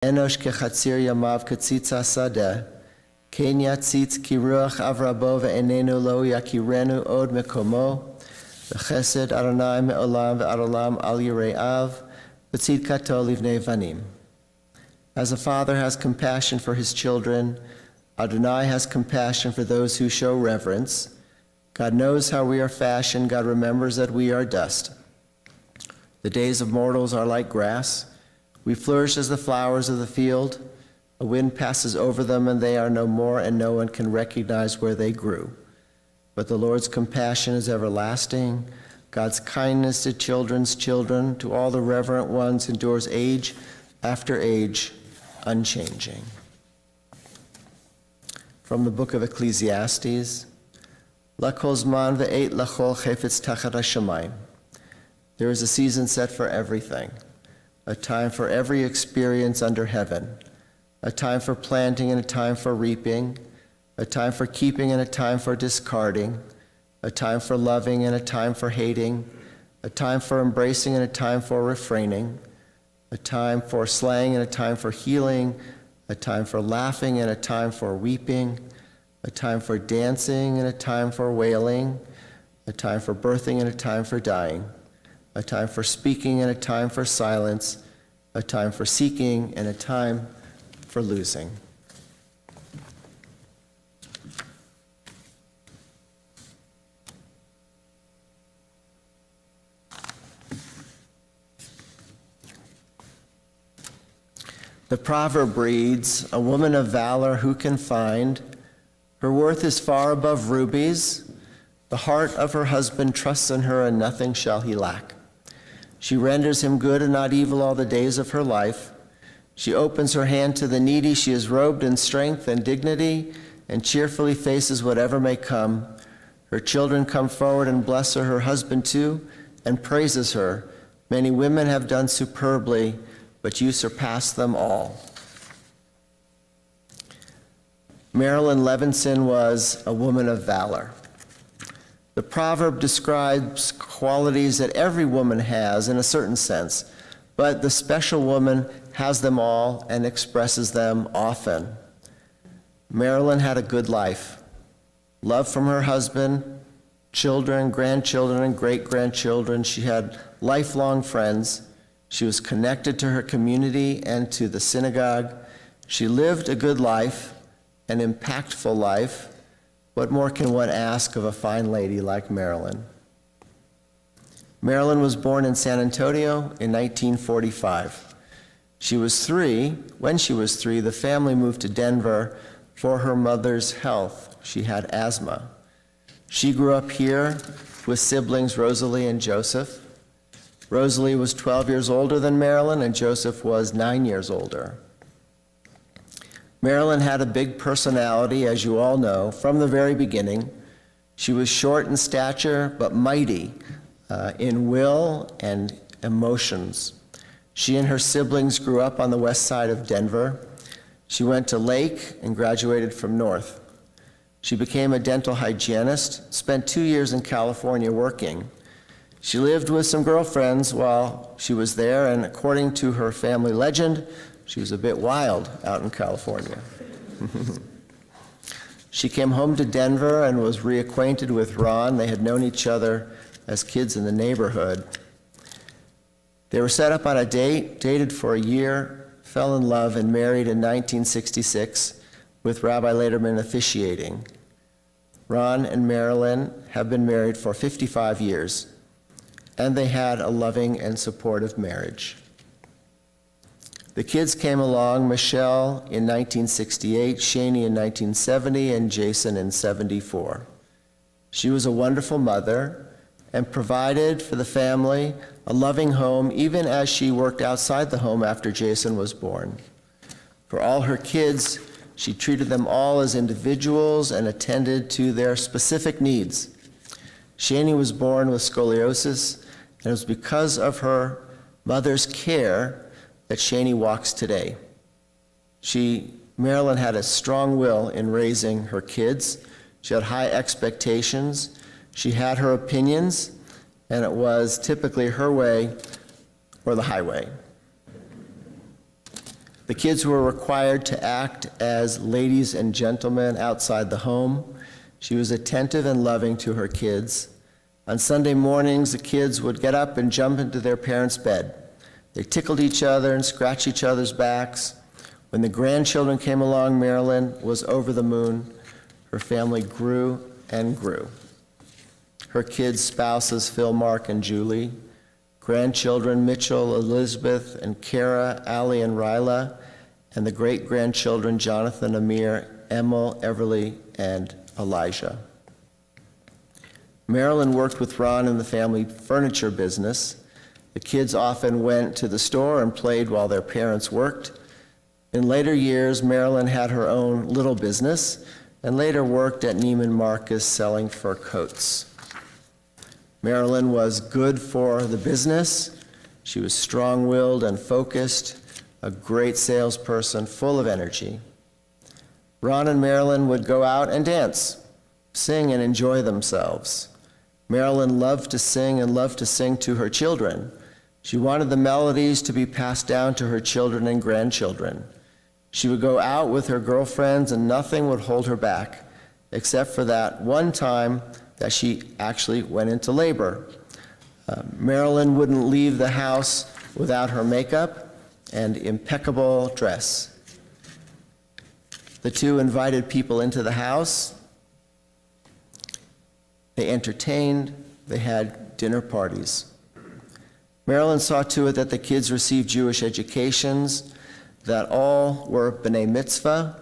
Enosh kechatzir yamav katzitza sadeh, ken yatzitz ki ruach avrabo ve'enenu lo yakirenu od mekomo, v'chesed Adonai me'olam ve'adolam al yire'av, v'tzidkato livnei vanim. As a father has compassion for his children, Adonai has compassion for those who show reverence. God knows how we are fashioned. God remembers that we are dust. The days of mortals are like grass. We flourish as the flowers of the field. A wind passes over them, and they are no more, and no one can recognize where they grew. But the Lord's compassion is everlasting. God's kindness to children's children, to all the reverent ones, endures age after age, unchanging. From the book of Ecclesiastes, Lakol zman ve'et lachol chefetz tachat hashamayim. There is a season set for everything, a time for every experience under heaven, a time for planting and a time for reaping, a time for keeping and a time for discarding, a time for loving and a time for hating, a time for embracing and a time for refraining, a time for slaying and a time for healing, a time for laughing and a time for weeping, a time for dancing and a time for wailing, a time for birthing and a time for dying, a time for speaking and a time for silence, a time for seeking and a time for losing. The proverb reads, "A woman of valor who can find? Her worth is far above rubies. The heart of her husband trusts in her, and nothing shall he lack. She renders him good and not evil all the days of her life. She opens her hand to the needy. She is robed in strength and dignity, and cheerfully faces whatever may come. Her children come forward and bless her. Her husband too, and praises her. Many women have done superbly, but you surpass them all." Marilyn Levenson was a woman of valor. The proverb describes qualities that every woman has in a certain sense, but the special woman has them all and expresses them often. Marilyn had a good life. Love from her husband, children, grandchildren, and great-grandchildren. She had lifelong friends. She was connected to her community and to the synagogue. She lived a good life, an impactful life. What more can one ask of a fine lady like Marilyn? Marilyn was born in San Antonio in 1945. When she was three, the family moved to Denver for her mother's health. She had asthma. She grew up here with siblings Rosalie and Joseph. Rosalie was 12 years older than Marilyn, and Joseph was 9 years older. Marilyn had a big personality, as you all know, from the very beginning. She was short in stature, but mighty in will and emotions. She and her siblings grew up on the west side of Denver. She went to Lake and graduated from North. She became a dental hygienist, spent 2 years in California working. She lived with some girlfriends while she was there, and according to her family legend, she was a bit wild out in California. She came home to Denver and was reacquainted with Ron. They had known each other as kids in the neighborhood. They were set up on a date, dated for a year, fell in love, and married in 1966, with Rabbi Lederman officiating. Ron and Marilyn have been married for 55 years. And they had a loving and supportive marriage. The kids came along, Michelle in 1968, Shani in 1970, and Jason in 74. She was a wonderful mother and provided for the family a loving home, even as she worked outside the home after Jason was born. For all her kids, she treated them all as individuals and attended to their specific needs. Shani was born with scoliosis, and it was because of her mother's care that Shani walks today. Marilyn had a strong will in raising her kids. She had high expectations. She had her opinions, and it was typically her way or the highway. The kids were required to act as ladies and gentlemen outside the home. She was attentive and loving to her kids. On Sunday mornings, the kids would get up and jump into their parents' bed. They tickled each other and scratched each other's backs. When the grandchildren came along, Marilyn was over the moon. Her family grew and grew. Her kids' spouses, Phil, Mark, and Julie. Grandchildren, Mitchell, Elizabeth, and Kara, Allie, and Ryla. And the great-grandchildren, Jonathan, Amir, Emil, Everly, and Elijah. Marilyn worked with Ron in the family furniture business. The kids often went to the store and played while their parents worked. In later years, Marilyn had her own little business and later worked at Neiman Marcus selling fur coats. Marilyn was good for the business. She was strong-willed and focused, a great salesperson, full of energy. Ron and Marilyn would go out and dance, sing and enjoy themselves. Marilyn loved to sing and loved to sing to her children. She wanted the melodies to be passed down to her children and grandchildren. She would go out with her girlfriends and nothing would hold her back, except for that one time that she actually went into labor. Marilyn wouldn't leave the house without her makeup and impeccable dress. The two invited people into the house. They entertained, they had dinner parties. Marilyn saw to it that the kids received Jewish educations, that all were B'nai Mitzvah.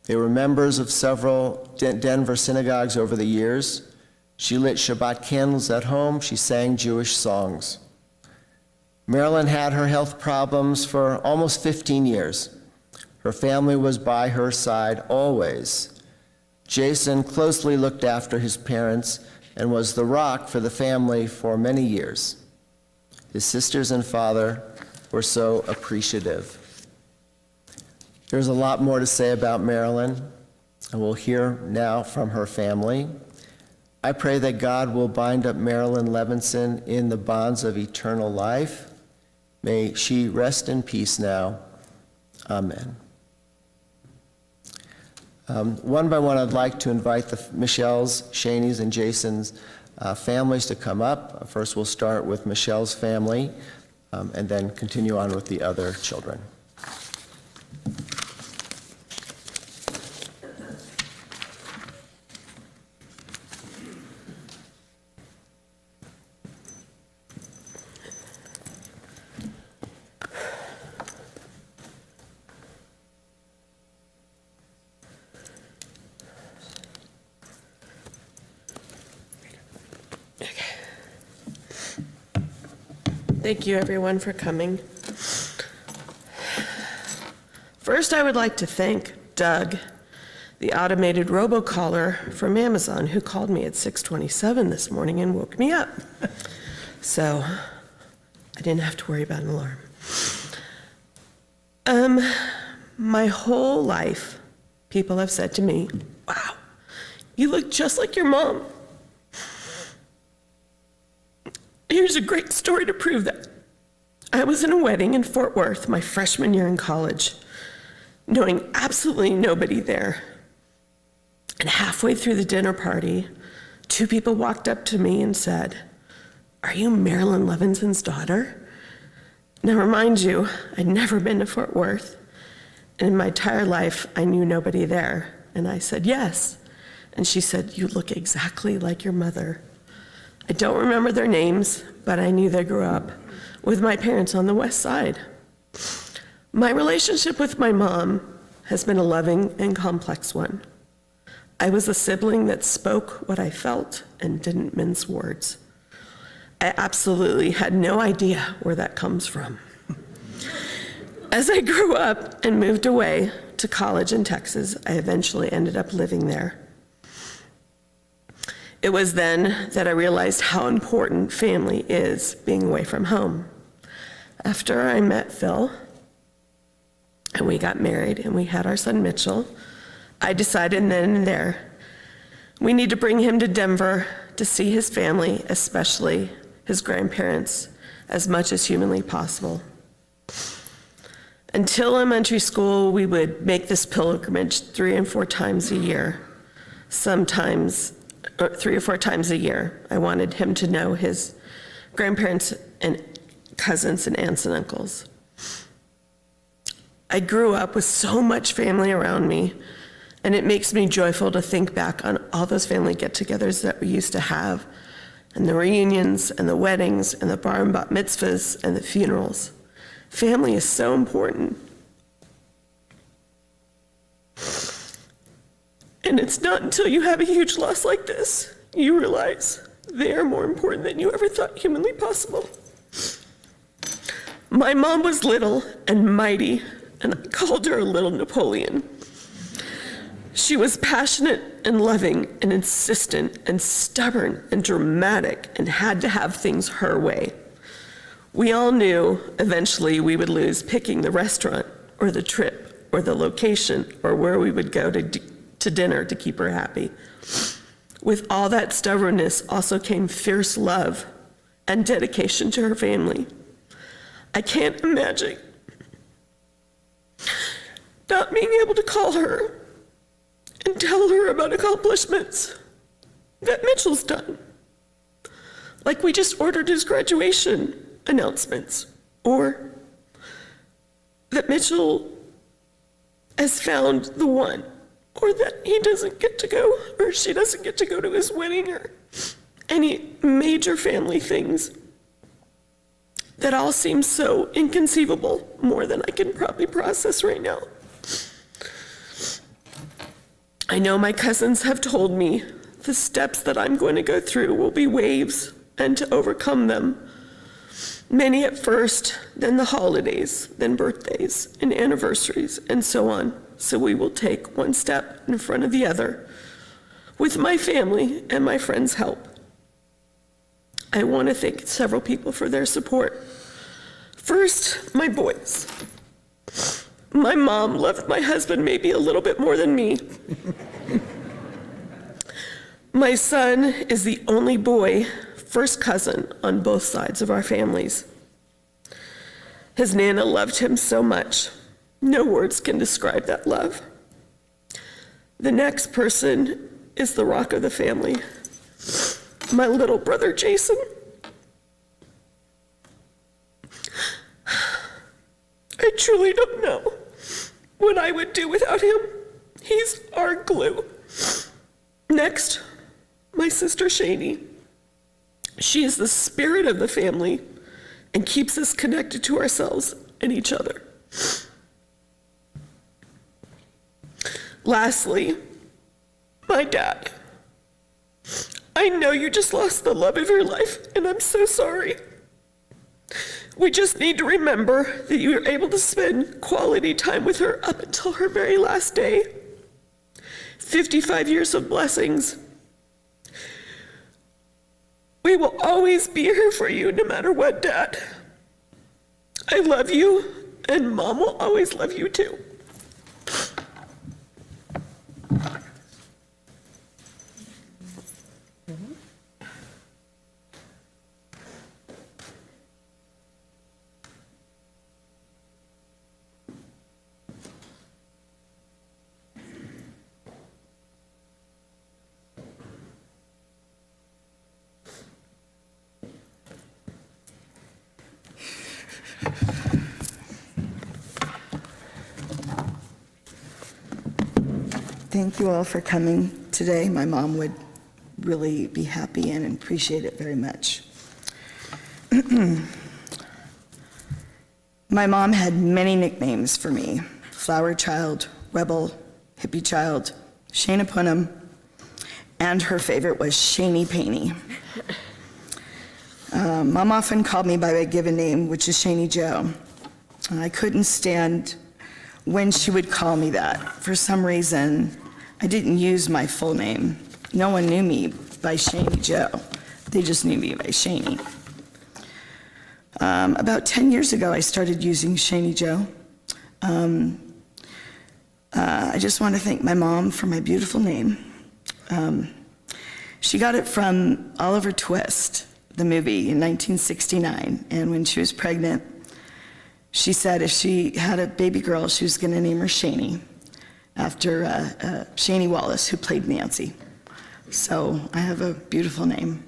They were members of several Denver synagogues over the years. She lit Shabbat candles at home. She sang Jewish songs. Marilyn had her health problems for almost 15 years. Her family was by her side always. Jason closely looked after his parents and was the rock for the family for many years. His sisters and father were so appreciative. There's a lot more to say about Marilyn, and we'll hear now from her family. I pray that God will bind up Marilyn Levenson in the bonds of eternal life. May she rest in peace now. Amen. One by one, I'd like to invite the Michelle's, Shaney's, and Jason's families to come up. First, we'll start with Michelle's family, and then continue on with the other children. Thank you, everyone, for coming. First, I would like to thank Doug, the automated robocaller from Amazon, who called me at 6:27 this morning and woke me up. So I didn't have to worry about an alarm. My whole life, people have said to me, "Wow, you look just like your mom." Here's a great story to prove that. I was in a wedding in Fort Worth my freshman year in college, knowing absolutely nobody there. And halfway through the dinner party, two people walked up to me and said, "Are you Marilyn Levenson's daughter?" Now, remind you, I'd never been to Fort Worth, and in my entire life, I knew nobody there. And I said, "Yes." And she said, "You look exactly like your mother." I don't remember their names, but I knew they grew up with my parents on the West Side. My relationship with my mom has been a loving and complex one. I was a sibling that spoke what I felt and didn't mince words. I absolutely had no idea where that comes from. As I grew up and moved away to college in Texas, I eventually ended up living there. It was then that I realized how important family is being away from home. After I met Phil, and we got married, and we had our son Mitchell, I decided then and there, we need to bring him to Denver to see his family, especially his grandparents, as much as humanly possible. Until elementary school, we would make this pilgrimage 3 and 4 times a year. Sometimes 3 or 4 times a year. I wanted him to know his grandparents and cousins and aunts and uncles. I grew up with so much family around me, and it makes me joyful to think back on all those family get-togethers that we used to have, and the reunions, and the weddings, and the bar and bat mitzvahs, and the funerals. Family is so important. And it's not until you have a huge loss like this, you realize they are more important than you ever thought humanly possible. My mom was little and mighty, and I called her a little Napoleon. She was passionate and loving and insistent and stubborn and dramatic and had to have things her way. We all knew eventually we would lose picking the restaurant or the trip or the location or where we would go to dinner to keep her happy. With all that stubbornness also came fierce love and dedication to her family. I can't imagine not being able to call her and tell her about accomplishments that Mitchell's done. Like we just ordered his graduation announcements, or that Mitchell has found the one, or that he doesn't get to go, or she doesn't get to go to his wedding, or any major family things that all seem so inconceivable, more than I can probably process right now. I know my cousins have told me the steps that I'm going to go through will be waves, and to overcome them. Many at first, then the holidays, then birthdays and anniversaries, and so on. So we will take one step in front of the other with my family and my friends' help. I want to thank several people for their support. First, my boys. My mom loved my husband maybe a little bit more than me. My son is the only boy, first cousin on both sides of our families. His Nana loved him so much. No words can describe that love. The next person is the rock of the family, my little brother Jason. I truly don't know what I would do without him. He's our glue. Next, my sister Shani. She is the spirit of the family and keeps us connected to ourselves and each other. Lastly, my dad. I know you just lost the love of your life, and I'm so sorry. We just need to remember that you were able to spend quality time with her up until her very last day. 55 years of blessings. We will always be here for you no matter what, Dad. I love you, and Mom will always love you too. Thank you all for coming today. My mom would really be happy and appreciate it very much. My mom had many nicknames for me: Flower Child, Rebel, Hippie Child, Shana Punham, and her favorite was Shani Paney. Mom often called me by my given name, which is Shani Joe. I couldn't stand when she would call me that. For some reason, I didn't use my full name. No one knew me by Shani Joe. They just knew me by Shani. About 10 years ago, I started using Shani Joe. I just want to thank my mom for my beautiful name. She got it from Oliver Twist, the movie, in 1969. And when she was pregnant, she said if she had a baby girl, she was going to name her Shani, after Shani Wallace, who played Nancy. So I have a beautiful name.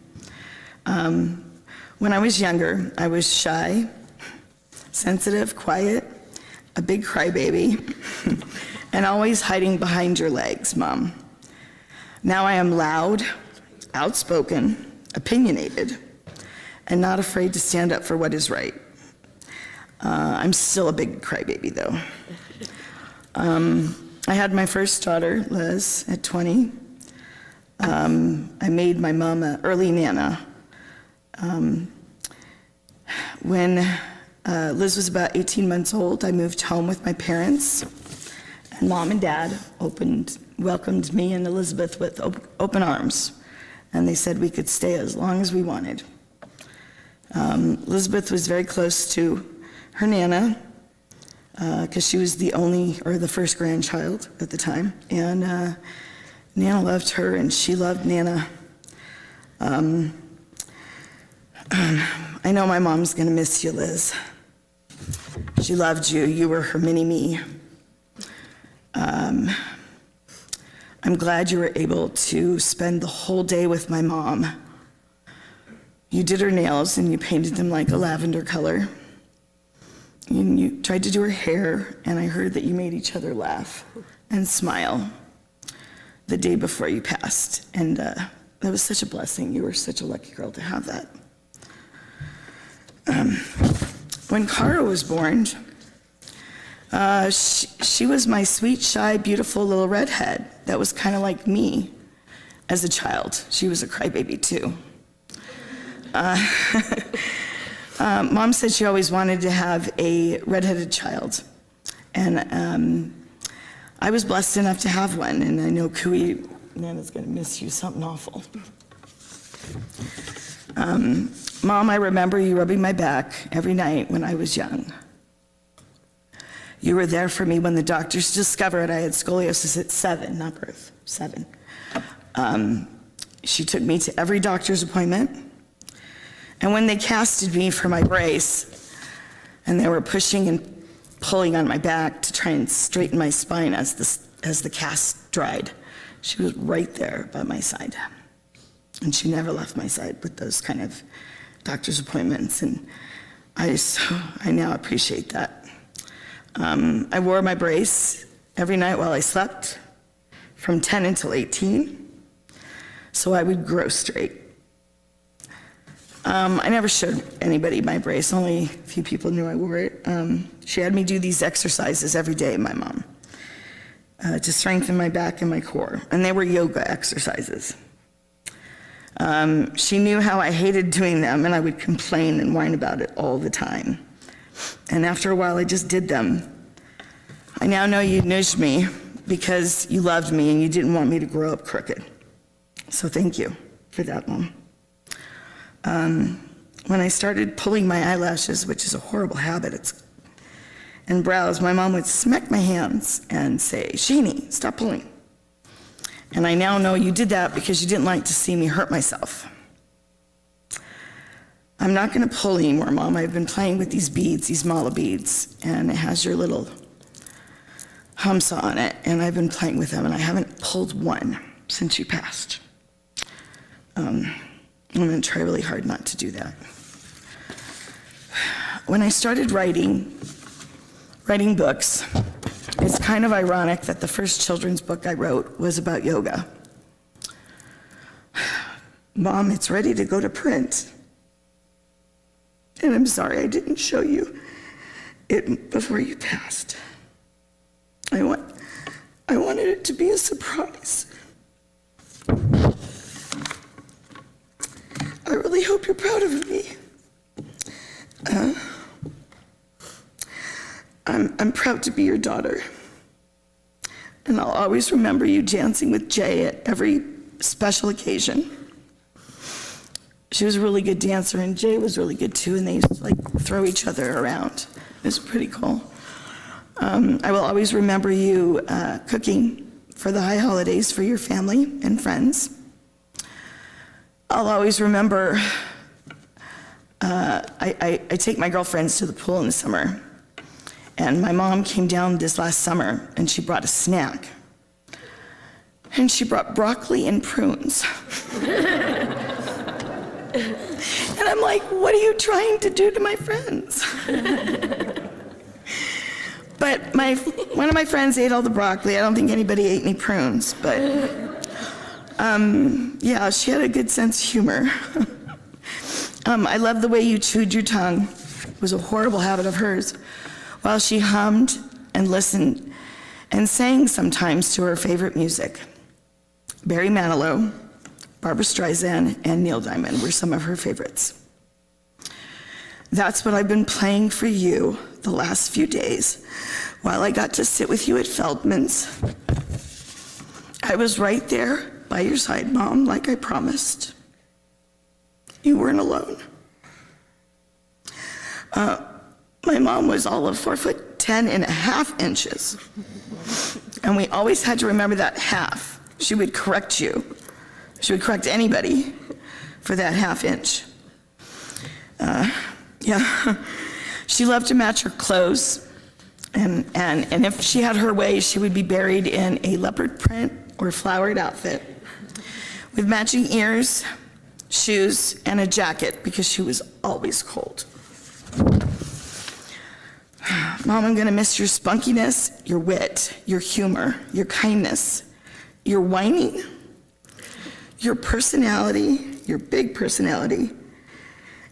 When I was younger, I was shy, sensitive, quiet, a big crybaby, and always hiding behind your legs, Mom. Now I am loud, outspoken, opinionated, and not afraid to stand up for what is right. I'm still a big crybaby, though. I had my first daughter, Liz, at 20. I made my mom an early Nana. When Liz was about 18 months old, I moved home with my parents, and Mom and Dad welcomed me and Elizabeth with open arms, and they said we could stay as long as we wanted. Elizabeth was very close to her Nana, because she was the first grandchild at the time, and Nana loved her, and she loved Nana. I know my mom's gonna miss you, Liz. She loved you. You were her mini-me. I'm glad you were able to spend the whole day with my mom. You did her nails, and you painted them like a lavender color. And you tried to do her hair, and I heard that you made each other laugh and smile the day before you passed. And that was such a blessing. You were such a lucky girl to have that. When Cara was born, she was my sweet, shy, beautiful little redhead that was kind of like me as a child. She was a crybaby, too. Mom said she always wanted to have a redheaded child, and I was blessed enough to have one, and I know Cooey, Nana's gonna miss you something awful. Mom, I remember you rubbing my back every night when I was young. You were there for me when the doctors discovered I had scoliosis at 7, not birth, 7. She took me to every doctor's appointment. And when they casted me for my brace, and they were pushing and pulling on my back to try and straighten my spine as the cast dried, she was right there by my side. And she never left my side with those kind of doctor's appointments, and I now appreciate that. I wore my brace every night while I slept, from 10 until 18, so I would grow straight. I never showed anybody my brace, only a few people knew I wore it. She had me do these exercises every day, my mom, to strengthen my back and my core, and they were yoga exercises. She knew how I hated doing them, and I would complain and whine about it all the time. And after a while, I just did them. I now know you nudged me because you loved me and you didn't want me to grow up crooked. So thank you for that, Mom. When I started pulling my eyelashes, which is a horrible habit, and brows, my mom would smack my hands and say, "Shani, stop pulling." And I now know you did that because you didn't like to see me hurt myself. I'm not gonna pull anymore, Mom. I've been playing with these beads, these mala beads, and it has your little humsa on it, and I've been playing with them, and I haven't pulled one since you passed. I'm gonna try really hard not to do that. When I started writing books, it's kind of ironic that the first children's book I wrote was about yoga. Mom, it's ready to go to print. And I'm sorry I didn't show you it before you passed. I wanted it to be a surprise. I really hope you're proud of me. I'm proud to be your daughter. And I'll always remember you dancing with Jay at every special occasion. She was a really good dancer, and Jay was really good too, and they used to throw each other around. It was pretty cool. I will always remember you cooking for the high holidays for your family and friends. I'll always remember, I take my girlfriends to the pool in the summer, And my mom came down this last summer, and she brought a snack. And she brought broccoli and prunes. And I'm like, what are you trying to do to my friends? But one of my friends ate all the broccoli. I don't think anybody ate any prunes, but yeah, she had a good sense of humor. I love the way you chewed your tongue. It was a horrible habit of hers. While she hummed and listened and sang sometimes to her favorite music. Barry Manilow, Barbra Streisand, and Neil Diamond were some of her favorites. That's what I've been playing for you the last few days while I got to sit with you at Feldman's. I was right there by your side, Mom, like I promised. You weren't alone. My mom was all of 4'10.5" and we always had to remember that half. She would correct you. She would correct anybody for that ½ inch. Yeah, she loved to match her clothes, and if she had her way, she would be buried in a leopard print or flowered outfit with matching ears, shoes, and a jacket because she was always cold. Mom, I'm gonna miss your spunkiness, your wit, your humor, your kindness, your whining, your personality, your big personality,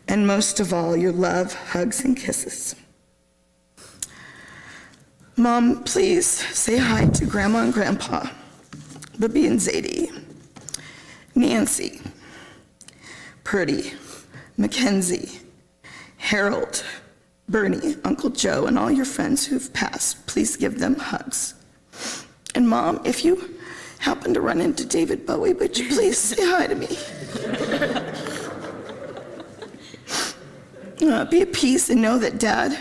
and most of all, your love, hugs, and kisses. Mom, please say hi to Grandma and Grandpa, Libby and Zadie, Nancy, Purdy, Mackenzie, Harold, Bernie, Uncle Joe, and all your friends who've passed. Please give them hugs. And Mom, if you happen to run into David Bowie, would you please say hi to me? Be at peace and know that Dad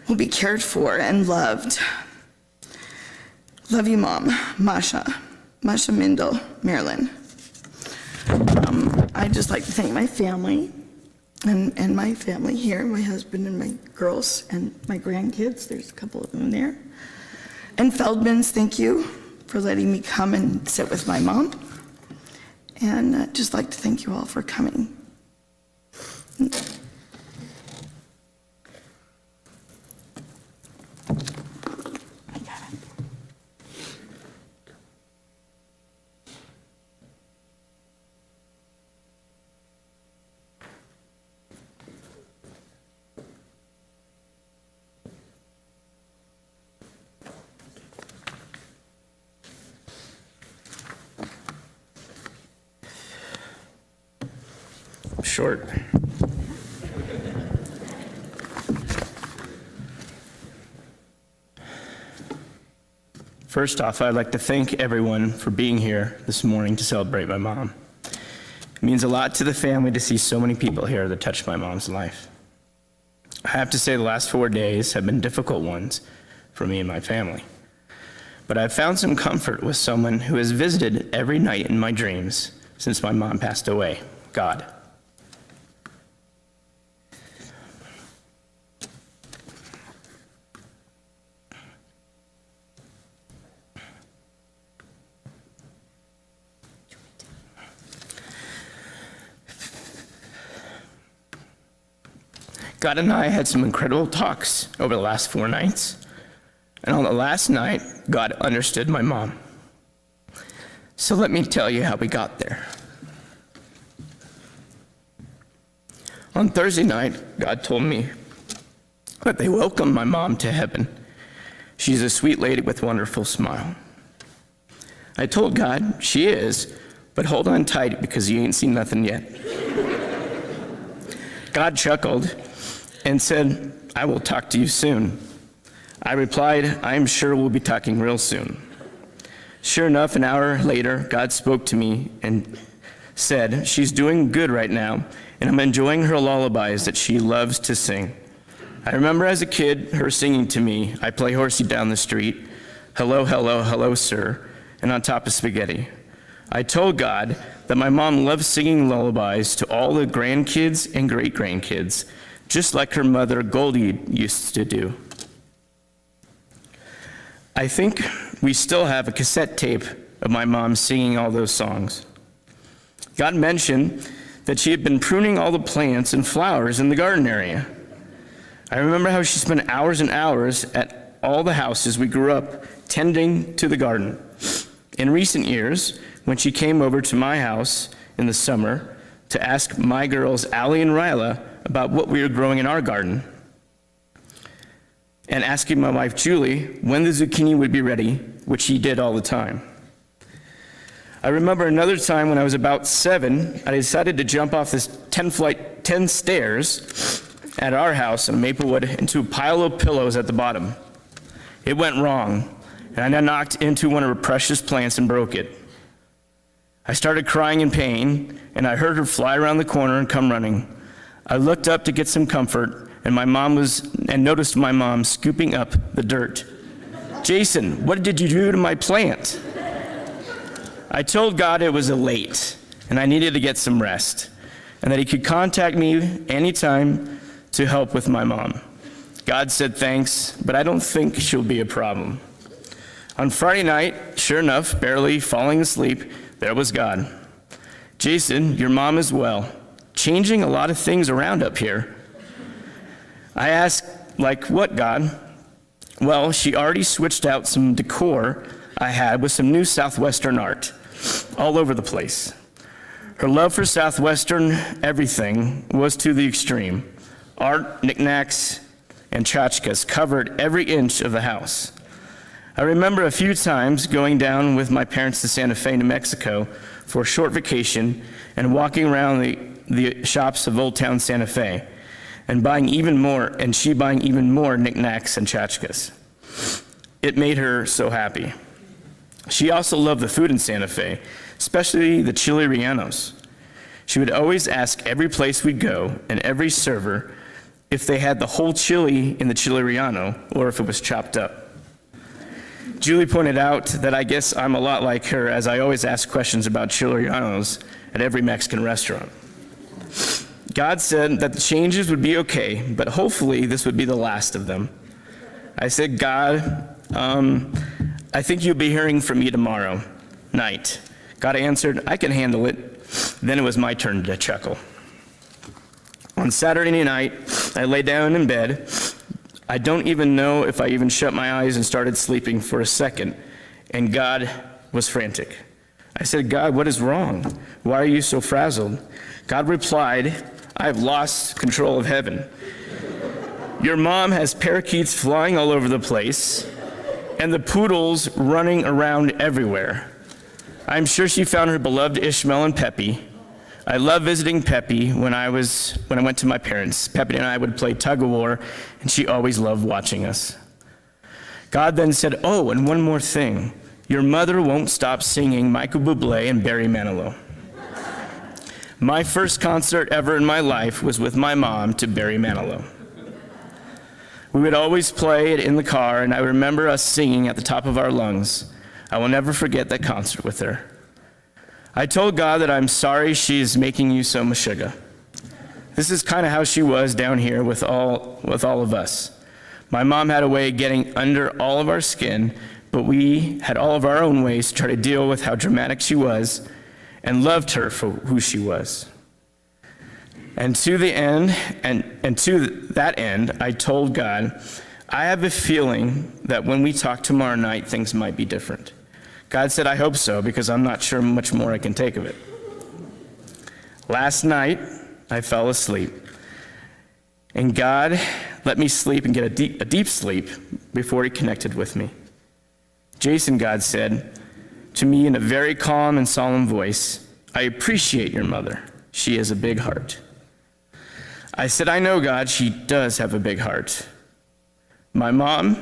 will be cared for and loved. Love you, Mom. Masha Mindel, Marilyn. I'd just like to thank my family and my family here, my husband and my girls and my grandkids. There's a couple of them there. And Feldman's, thank you for letting me come and sit with my mom. And I'd just like to thank you all for coming. Short. First off, I'd like to thank everyone for being here this morning to celebrate my mom. It means a lot to the family to see so many people here that touched my mom's life. I have to say the last 4 days have been difficult ones for me and my family. But I've found some comfort with someone who has visited every night in my dreams since my mom passed away, God. God and I had some incredible talks over the last 4 nights. And on the last night, God understood my mom. So let me tell you how we got there. On Thursday night, God told me that they welcomed my mom to heaven. She's a sweet lady with a wonderful smile. I told God, she is, but hold on tight because you ain't seen nothing yet. God chuckled and said, I will talk to you soon. I replied, I am sure we'll be talking real soon. Sure enough, an hour later, God spoke to me and said, she's doing good right now, and I'm enjoying her lullabies that she loves to sing. I remember as a kid, her singing to me, I play horsey down the street, hello, hello, hello, sir, and on top of spaghetti. I told God that my mom loves singing lullabies to all the grandkids and great-grandkids, just like her mother Goldie used to do. I think we still have a cassette tape of my mom singing all those songs. God mentioned that she had been pruning all the plants and flowers in the garden area. I remember how she spent hours and hours at all the houses we grew up tending to the garden. In recent years, when she came over to my house in the summer to ask my girls, Allie and Ryla, about what we were growing in our garden, and asking my wife, Julie, when the zucchini would be ready, which she did all the time. I remember another time when I was about 7, I decided to jump off this 10 stairs at our house in Maplewood into a pile of pillows at the bottom. It went wrong, and I knocked into one of her precious plants and broke it. I started crying in pain, and I heard her fly around the corner and come running. I looked up to get some comfort, and noticed my mom scooping up the dirt. Jason, what did you do to my plant? I told God it was late, and I needed to get some rest, and that he could contact me anytime to help with my mom. God said thanks, but I don't think she'll be a problem. On Friday night, sure enough, barely falling asleep, there was God. Jason, your mom is well, changing a lot of things around up here. I asked, like what, God? Well, she already switched out some decor I had with some new Southwestern art all over the place. Her love for Southwestern everything was to the extreme. Art, knickknacks, and tchotchkes covered every inch of the house. I remember a few times going down with my parents to Santa Fe, New Mexico for a short vacation and walking around the shops of Old Town Santa Fe and she buying even more knickknacks and tchotchkes. It made her so happy. She also loved the food in Santa Fe, especially the chili rellenos. She would always ask every place we'd go and every server if they had the whole chili in the chili relleno or if it was chopped up. Julie pointed out that I guess I'm a lot like her, as I always ask questions about chili rellenos at every Mexican restaurant. God said that the changes would be okay, but hopefully this would be the last of them. I said, God, I think you'll be hearing from me tomorrow night. God answered, I can handle it. Then it was my turn to chuckle. On Saturday night, I lay down in bed. I don't even know if I even shut my eyes and started sleeping for a second, and God was frantic. I said, God, what is wrong? Why are you so frazzled? God replied, I've lost control of heaven. Your mom has parakeets flying all over the place, and the poodles running around everywhere. I'm sure she found her beloved Ishmael and Peppy. I love visiting Peppy when I went to my parents. Peppy and I would play tug of war, and she always loved watching us. God then said, oh, and one more thing. Your mother won't stop singing Michael Bublé and Barry Manilow. My first concert ever in my life was with my mom to Barry Manilow. We would always play it in the car, and I remember us singing at the top of our lungs. I will never forget that concert with her. I told God that I'm sorry she is making you so meshuggah. This is kind of how she was down here with all of us. My mom had a way of getting under all of our skin, but we had all of our own ways to try to deal with how dramatic she was and loved her for who she was. And to the end, and to that end, I told God, I have a feeling that when we talk tomorrow night, things might be different. God said, I hope so, because I'm not sure much more I can take of it. Last night, I fell asleep, and God let me sleep and get a deep sleep before he connected with me. Jason, God said to me in a very calm and solemn voice, I appreciate your mother. She has a big heart. I said, I know, God, she does have a big heart. My mom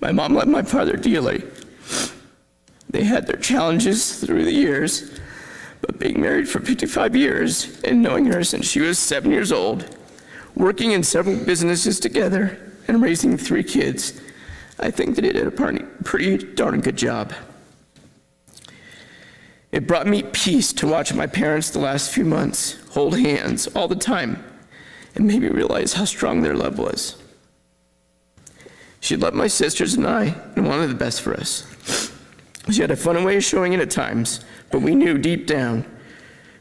loved my father dearly. They had their challenges through the years, but being married for 55 years and knowing her since she was 7 years old, working in several businesses together and raising 3 kids, I think they did a pretty darn good job. It brought me peace to watch my parents the last few months hold hands all the time and made me realize how strong their love was. She loved my sisters and I and wanted the best for us. She had a funny way of showing it at times, but we knew deep down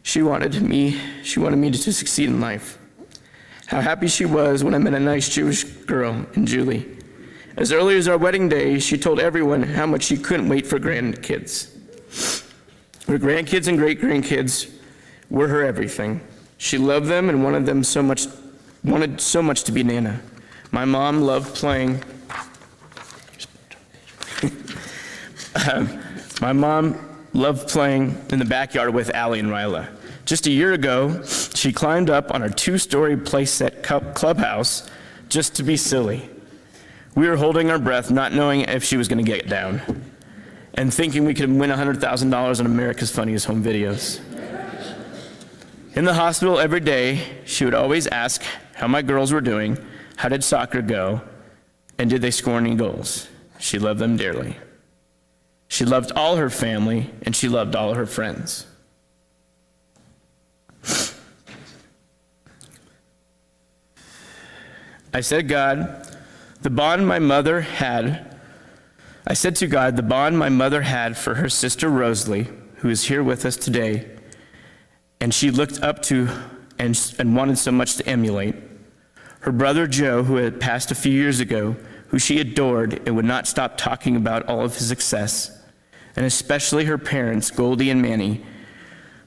she wanted me to succeed in life. How happy she was when I met a nice Jewish girl in Julie. As early as our wedding day, she told everyone how much she couldn't wait for grandkids. Her grandkids and great-grandkids were her everything. She loved them and wanted so much to be Nana. My mom loved playing. My mom loved playing in the backyard with Allie and Ryla. Just a year ago, she climbed up on our 2-story playset clubhouse just to be silly. We were holding our breath, not knowing if she was going to get down, and thinking we could win $100,000 on America's Funniest Home Videos. In the hospital every day, she would always ask how my girls were doing, how did soccer go, and did they score any goals. She loved them dearly. She loved all her family, and she loved all her friends. I said to God, the bond my mother had for her sister Rosalie, who is here with us today, and she looked up to and wanted so much to emulate. Her brother Joe, who had passed a few years ago, who she adored and would not stop talking about all of his success, and especially her parents, Goldie and Manny,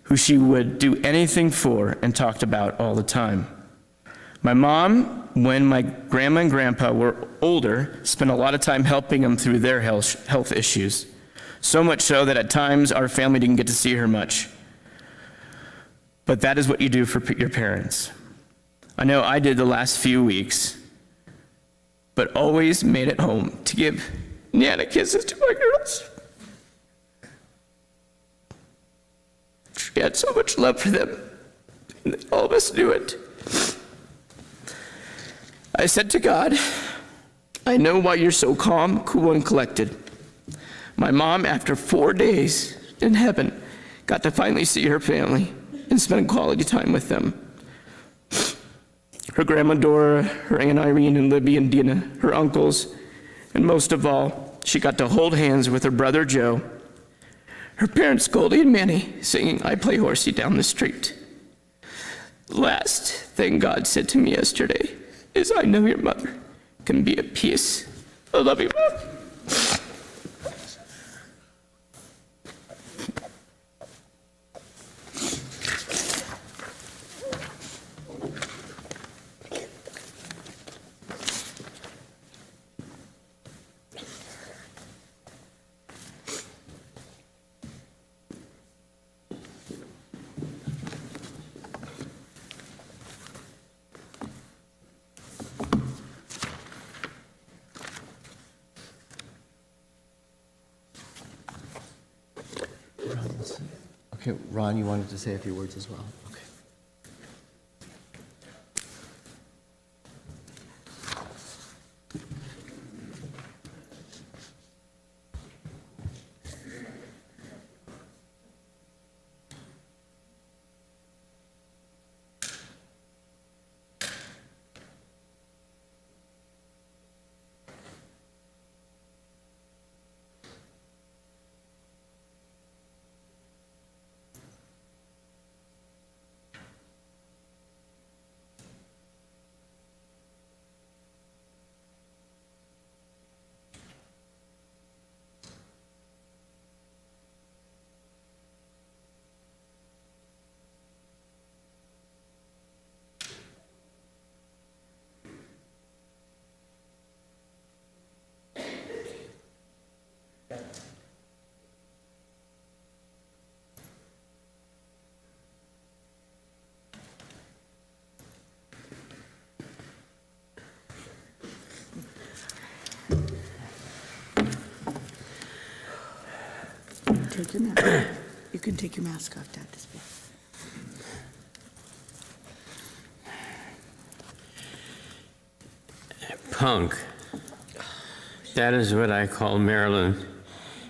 who she would do anything for and talked about all the time. My mom, when my grandma and grandpa were older, spent a lot of time helping them through their health issues, so much so that at times our family didn't get to see her much. But that is what you do for your parents. I know I did the last few weeks, but always made it home to give Nana kisses to my girls. She had so much love for them, and all of us knew it. I said to God, I know why you're so calm, cool, and collected. My mom, after 4 days in heaven, got to finally see her family and spend quality time with them. Her grandma Dora, her Aunt Irene and Libby and Dina, her uncles, and most of all, she got to hold hands with her brother Joe, her parents Goldie and Manny, singing I Play Horsey down the street. The last thing God said to me yesterday is, I know your mother can be at peace. I love you, Mom. Okay, Ron, you wanted to say a few words as well? Okay. Take your mask. You can take your mask off, Dad. This way. Punk. That is what I call Marilyn.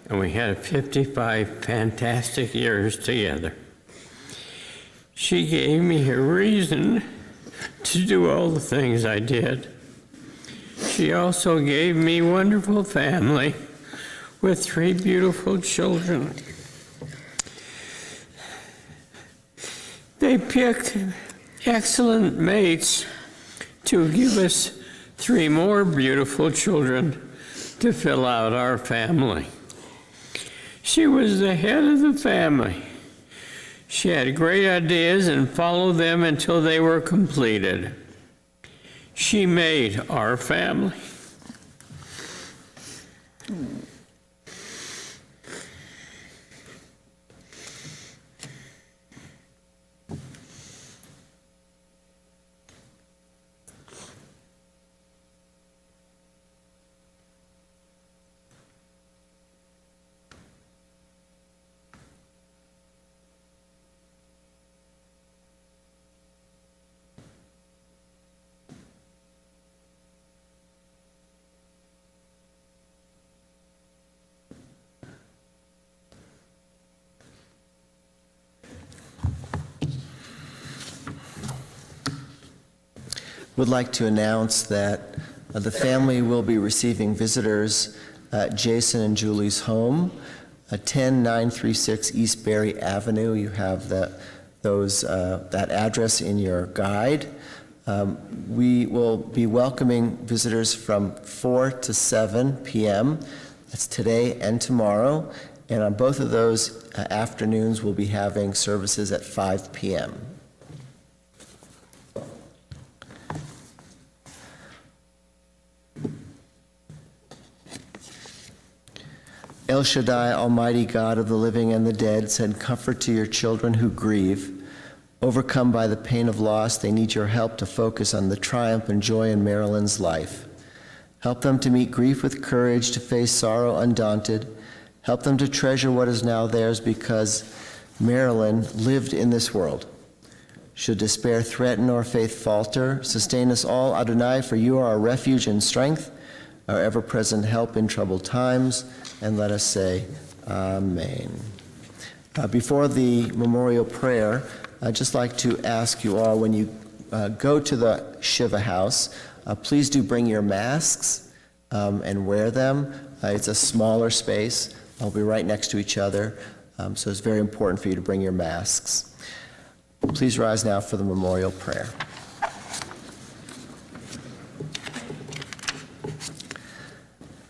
and we had 55 fantastic years together. She gave me a reason to do all the things I did. She also gave me a wonderful family with 3 beautiful children. They picked excellent mates to give us 3 more beautiful children to fill out our family. She was the head of the family. She had great ideas and followed them until they were completed. She made our family. Would like to announce that the family will be receiving visitors at Jason and Julie's home, 10936 East Berry Avenue. You have that address in your guide. We will be welcoming visitors from 4 to 7 p.m. That's today and tomorrow. And on both of those afternoons, we'll be having services at 5 p.m. El Shaddai, Almighty God of the living and the dead, send comfort to your children who grieve. Overcome by the pain of loss, they need your help to focus on the triumph and joy in Marilyn's life. Help them to meet grief with courage, to face sorrow undaunted. Help them to treasure what is now theirs because Marilyn lived in this world. Should despair threaten or faith falter, sustain us all, Adonai, for you are our refuge and strength, our ever-present help in troubled times, and let us say, Amen. Before the memorial prayer, I'd just like to ask you all, when you go to the Shiva house, please do bring your masks and wear them. It's a smaller space. I'll be right next to each other, so it's very important for you to bring your masks. Please rise now for the memorial prayer.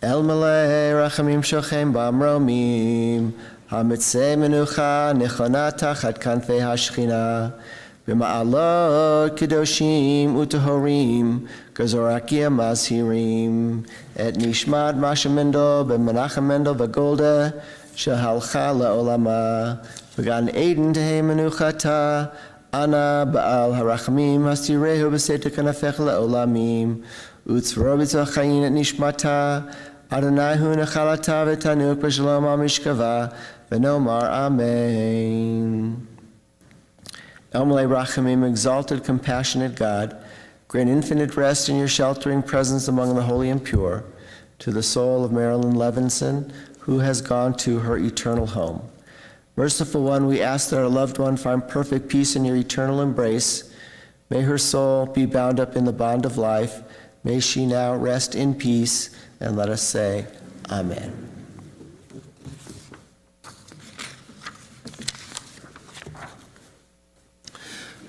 El Malay Rachamim Shochem Bamromim Hamitzei Menucha Nechona Tachat Kanfei Hashchina B'ma'alot Kedoshim Utahorim Gazorakia Mazhirim Et Nishmat Masha Mendel B'Menachem Mendel V'Golda Shehalcha La'olama V'gan Eden Tehei Menuchata Ana Ba'al Harachamim Hasirehu B'Seita Kanafech La'olamim Utzro B'Zochayin Et Nishmata Adonai hu nechalata v'tanuk b'shalom amishkava v'nomar amen. El Malay Rachamim, exalted, compassionate God, grant infinite rest in your sheltering presence among the holy and pure, to the soul of Marilyn Levenson, who has gone to her eternal home. Merciful One, we ask that our loved one find perfect peace in your eternal embrace. May her soul be bound up in the bond of life. May she now rest in peace. And let us say, Amen.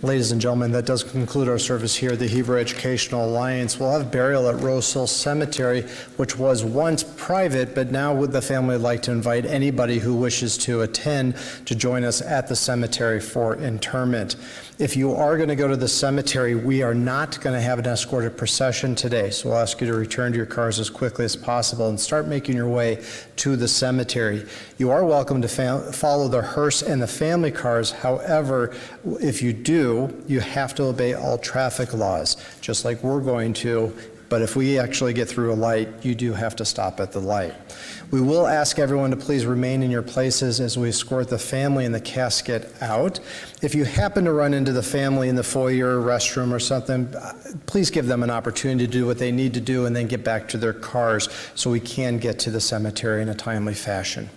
Ladies and gentlemen, that does conclude our service here at the Hebrew Educational Alliance. We'll have burial at Rose Hill Cemetery, which was once private, but now would the family like to invite anybody who wishes to attend to join us at the cemetery for interment. If you are going to go to the cemetery, we are not going to have an escorted procession today, so we'll ask you to return to your cars as quickly as possible and start making your way to the cemetery. You are welcome to follow the hearse and the family cars. However, if you do, you have to obey all traffic laws, just like we're going to but if we actually get through a light, you do have to stop at the light. We will ask everyone to please remain in your places as we escort the family and the casket out. If you happen to run into the family in the foyer, restroom, or something, please give them an opportunity to do what they need to do and then get back to their cars so we can get to the cemetery in a timely fashion.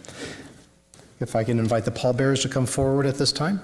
If I can invite the pallbearers to come forward at this time.